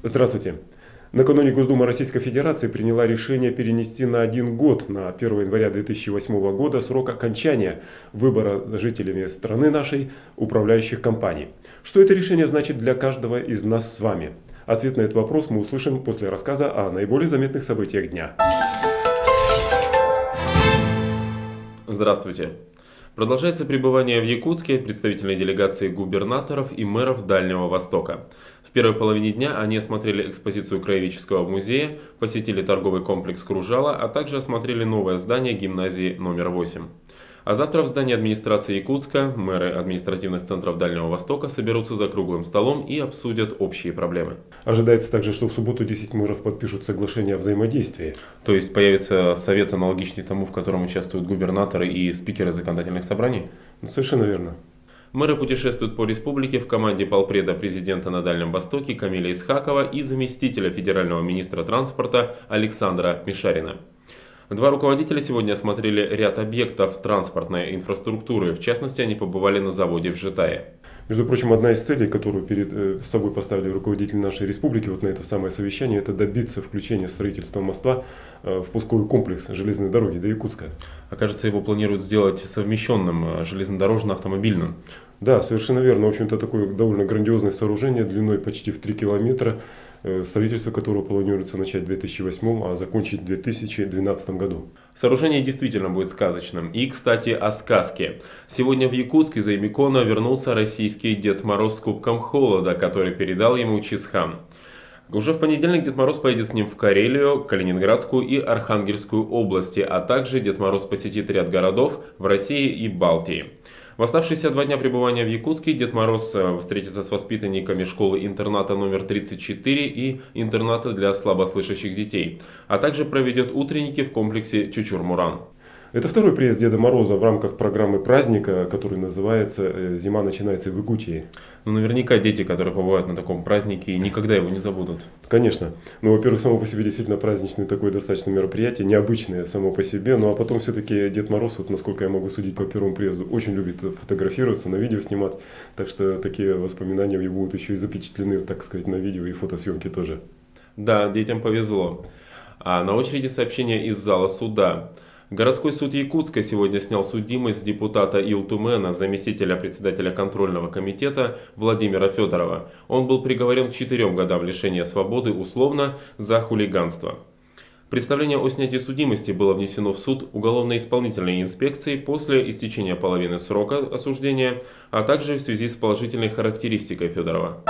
Здравствуйте. Накануне Госдума Российской Федерации приняла решение перенести на 1 год, на 1 января 2008 года, срок окончания выбора жителями страны нашей управляющих компаний. Что это решение значит для каждого из нас с вами? Ответ на этот вопрос мы услышим после рассказа о наиболее заметных событиях дня. Здравствуйте. Продолжается пребывание в Якутске представительной делегации губернаторов и мэров Дальнего Востока. В первой половине дня они осмотрели экспозицию Краеведческого музея, посетили торговый комплекс «Кружала», а также осмотрели новое здание гимназии номер 8. А завтра в здании администрации Якутска мэры административных центров Дальнего Востока соберутся за круглым столом и обсудят общие проблемы. Ожидается также, что в субботу 10 мэров подпишут соглашение о взаимодействии. То есть появится совет, аналогичный тому, в котором участвуют губернаторы и спикеры законодательных собраний? Совершенно верно. Мэры путешествуют по республике в команде полпреда президента на Дальнем Востоке Камиля Исхакова и заместителя федерального министра транспорта Александра Мишарина. Два руководителя сегодня осмотрели ряд объектов транспортной инфраструктуры. В частности, они побывали на заводе в Житае. Между прочим, одна из целей, которую перед собой поставили руководители нашей республики вот на это самое совещание, это добиться включения строительства моста в пусковой комплекс железной дороги до Якутска. Окажется, его планируют сделать совмещенным железнодорожно-автомобильным. Да, совершенно верно. В общем-то, такое довольно грандиозное сооружение длиной почти в 3 километра, строительство которого планируется начать в 2008, а закончить в 2012 году. Сооружение действительно будет сказочным. И, кстати, о сказке. Сегодня в Якутск из Аймикона вернулся российский Дед Мороз с кубком холода, который передал ему Чингис-хан. Уже в понедельник Дед Мороз поедет с ним в Карелию, Калининградскую и Архангельскую области, а также Дед Мороз посетит ряд городов в России и Балтии. В оставшиеся 2 дня пребывания в Якутске Дед Мороз встретится с воспитанниками школы-интерната номер 34 и интерната для слабослышащих детей, а также проведет утренники в комплексе Чучур-Муран. Это второй приезд Деда Мороза в рамках программы праздника, который называется «Зима начинается в Якутии». Ну, наверняка дети, которые побывают на таком празднике, никогда его не забудут. Конечно. Ну, во-первых, само по себе действительно праздничное такое достаточно мероприятие, необычное само по себе. Ну, а потом все-таки Дед Мороз, вот насколько я могу судить по первому приезду, очень любит фотографироваться, на видео снимать. Так что такие воспоминания его будут еще и запечатлены, так сказать, на видео и фотосъемки тоже. Да, детям повезло. А на очереди сообщение из зала суда. Городской суд Якутска сегодня снял судимость с депутата Илтумена, заместителя председателя контрольного комитета Владимира Федорова. Он был приговорен к 4 годам лишения свободы условно за хулиганство. Представление о снятии судимости было внесено в суд уголовно-исполнительной инспекции после истечения половины срока осуждения, а также в связи с положительной характеристикой Федорова.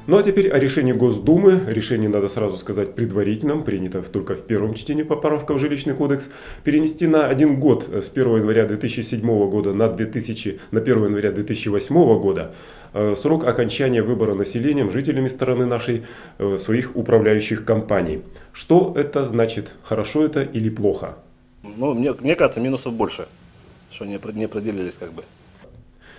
Ну а теперь о решении Госдумы. Решение, надо сразу сказать, предварительном, принято только в первом чтении поправка в Жилищный кодекс, перенести на 1 год с 1 января 2007 года на 1 января 2008 года срок окончания выбора населением, жителями страны нашей, своих управляющих компаний. Что это значит? Хорошо это или плохо? Ну, мне кажется, минусов больше, что не определились как бы.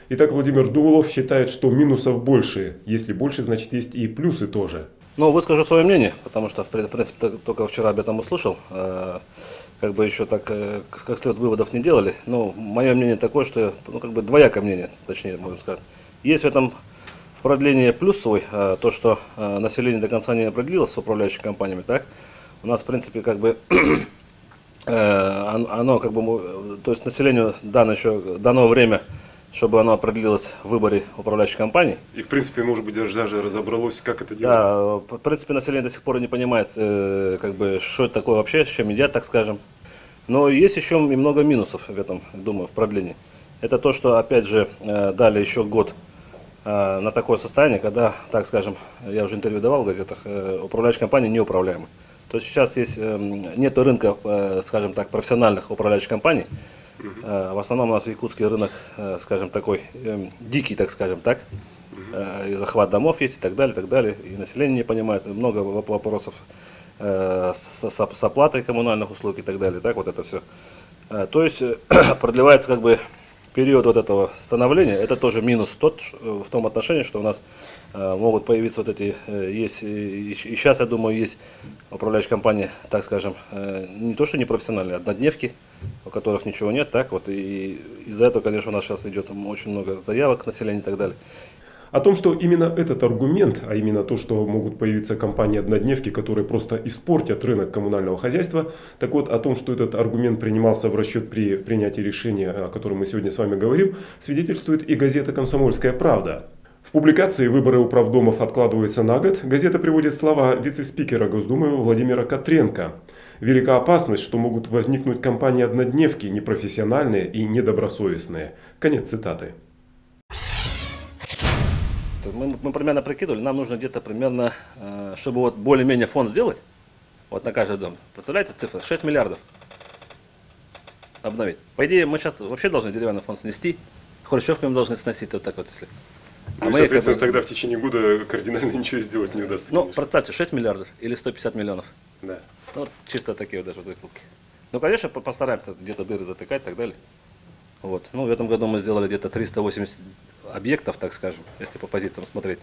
Итак, Владимир Дулов считает, что минусов больше. Если больше, значит есть и плюсы тоже. Ну, выскажу свое мнение, потому что, в принципе, только вчера об этом услышал. Как бы еще так, как следует, выводов не делали. Но мое мнение такое, что, ну, как бы двоякое мнение, точнее, можно сказать. Есть в этом в продлении плюс свой, то, что население до конца не определилось с управляющими компаниями, так? У нас, в принципе, как бы, оно, как бы, то есть населению дано время, чтобы оно определилось в выборе управляющей компании. И в принципе, может быть, даже разобралось, как это делать. Да, в принципе, население до сих пор не понимает, как бы, что это такое вообще, с чем едят, так скажем. Но есть еще и много минусов в этом, думаю, в продлении. Это то, что, опять же, дали еще год на такое состояние, когда, так скажем, я уже интервью давал в газетах, управляющие компании неуправляемы. То есть сейчас нет рынка, скажем так, профессиональных управляющих компаний. В основном у нас в Якутске рынок, скажем, такой дикий, так скажем, так. И захват домов есть и так далее, и население не понимает, много вопросов с оплатой коммунальных услуг и так далее, так, вот это все. То есть продлевается как бы период вот этого становления, это тоже минус в том отношении, что у нас могут появиться вот эти, есть, и сейчас, я думаю, есть управляющие компании, так скажем, не то что непрофессиональные, однодневки, у которых ничего нет, так вот, и из-за этого, конечно, у нас сейчас идет очень много заявок населения и так далее. О том, что именно этот аргумент, а именно то, что могут появиться компании-однодневки, которые просто испортят рынок коммунального хозяйства, так вот, о том, что этот аргумент принимался в расчет при принятии решения, о котором мы сегодня с вами говорим, свидетельствует и газета «Комсомольская правда». В публикации «Выборы управдомов откладываются на год» газета приводит слова вице-спикера Госдумы Владимира Котренко. «Велика опасность, что могут возникнуть компании-однодневки, непрофессиональные и недобросовестные». Конец цитаты. Мы примерно прикидывали, нам нужно где-то примерно, чтобы вот более-менее фонд сделать, вот на каждый дом. Представляете, цифра 6 миллиардов обновить. По идее, мы сейчас вообще должны деревянный фонд снести, хрущевки мы должны сносить, вот так вот, если. Ну, и, соответственно, тогда в течение года кардинально ничего сделать не удастся. Ну, конечно. представьте, 6 миллиардов или 150 миллионов. Да. Ну, вот чисто такие вот даже выкладки. Ну, конечно, постараемся где-то дыры затыкать и так далее. Вот. Ну, в этом году мы сделали где-то 380 объектов, так скажем, если по позициям смотреть.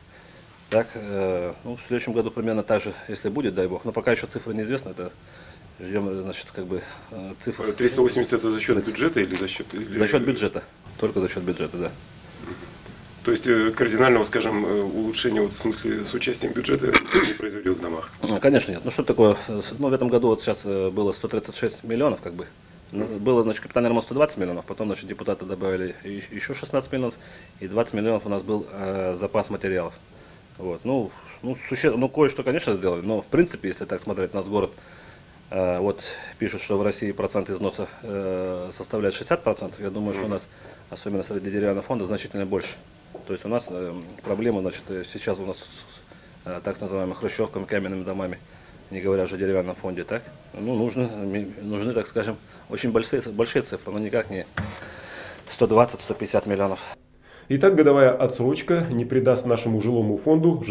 Так, ну, в следующем году примерно так же, если будет, дай бог. Но пока еще цифры неизвестны, это ждем, значит, как бы цифры. 380 это за счет бюджета или за счет? За счет бюджета, только за счет бюджета, да. То есть кардинального, скажем, улучшения вот, в смысле с участием бюджета не произведет в домах? Конечно нет. Ну что такое? Ну, в этом году вот сейчас было 136 миллионов, как бы. Было, значит, капитальный ремонт 120 миллионов, потом, значит, депутаты добавили еще 16 миллионов, и 20 миллионов у нас был запас материалов. Вот. Ну, кое-что, конечно, сделали, но в принципе, если так смотреть, у нас город, вот пишут, что в России процент износа составляет 60%, я думаю, что у нас, особенно среди деревянного фонда, значительно больше. То есть у нас проблема, значит, сейчас у нас с так называемыми хрущевками, каменными домами, не говоря уже о деревянном фонде, так? Ну, нужны, так скажем, очень большие цифры, но никак не 120-150 миллионов. Итак, годовая отсрочка не придаст нашему жилому фонду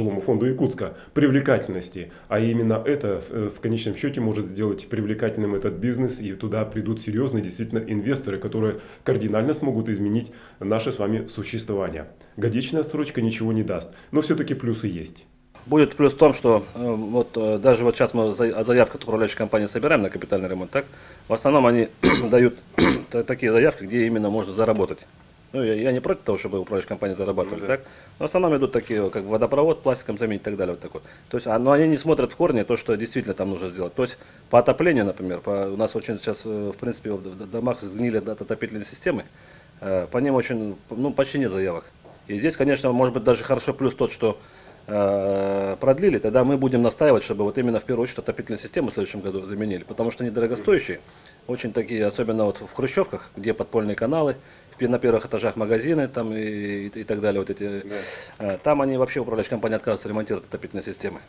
Якутска, привлекательности. А именно это в конечном счете может сделать привлекательным этот бизнес, и туда придут серьезные действительно инвесторы, которые кардинально смогут изменить наше с вами существование. Годичная отсрочка ничего не даст, но все-таки плюсы есть. Будет плюс в том, что вот даже вот сейчас мы заявку от управляющей компании собираем на капитальный ремонт, так? В основном они дают такие заявки, где именно можно заработать. Ну, я не против того, чтобы управляющие компании зарабатывали, так? Но в основном идут такие, как водопровод, пластиком заменить и так далее. Вот такой. То есть, но они не смотрят в корне то, что действительно там нужно сделать. То есть, по отоплению, например, у нас очень сейчас, в принципе, в домах сгнили отопительные системы, по ним очень, ну, почти нет заявок. И здесь, конечно, может быть даже хорошо плюс тот, что продлили, тогда мы будем настаивать, чтобы вот именно в первую очередь отопительные системы в следующем году заменили, потому что они дорогостоящие, очень такие, особенно вот в хрущевках, где подпольные каналы, на первых этажах магазины там и так далее, вот эти, там они вообще, управляющая компания, отказываются ремонтировать отопительные системы.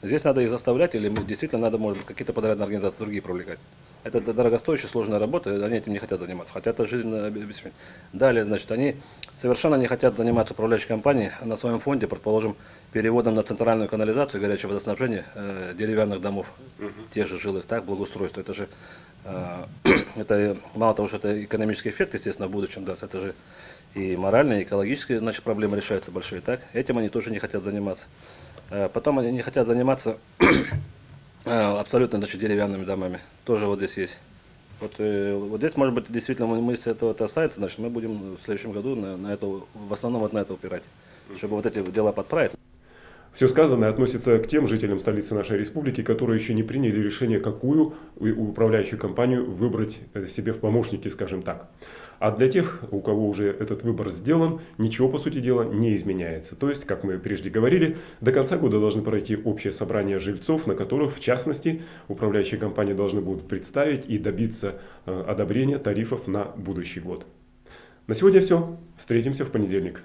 Здесь надо их заставлять, или действительно надо, может быть, какие-то подрядные организации другие привлекать. Это дорогостоящая, сложная работа, они этим не хотят заниматься, хотя это жизненно обеспечено. Далее, значит, они совершенно не хотят заниматься управляющей компанией на своем фонде, предположим, переводом на центральную канализацию, горячее водоснабжение деревянных домов, тех же жилых, так, благоустройство. Это же, это мало того, что это экономический эффект, естественно, в будущем даст, это же и моральные, и экологические, значит, проблемы решаются большие, так. Этим они тоже не хотят заниматься. Потом они не хотят заниматься абсолютно, значит, деревянными домами. Тоже вот здесь есть. Вот здесь, может быть, действительно, мы с этого останется, значит, мы будем в следующем году в основном вот на это упирать, чтобы вот эти дела подправить. Все сказанное относится к тем жителям столицы нашей республики, которые еще не приняли решение, какую управляющую компанию выбрать себе в помощники, скажем так. А для тех, у кого уже этот выбор сделан, ничего, по сути дела, не изменяется. То есть, как мы прежде говорили, до конца года должны пройти общее собрание жильцов, на которых, в частности, управляющие компании должны будут представить и добиться одобрения тарифов на будущий год. На сегодня все. Встретимся в понедельник.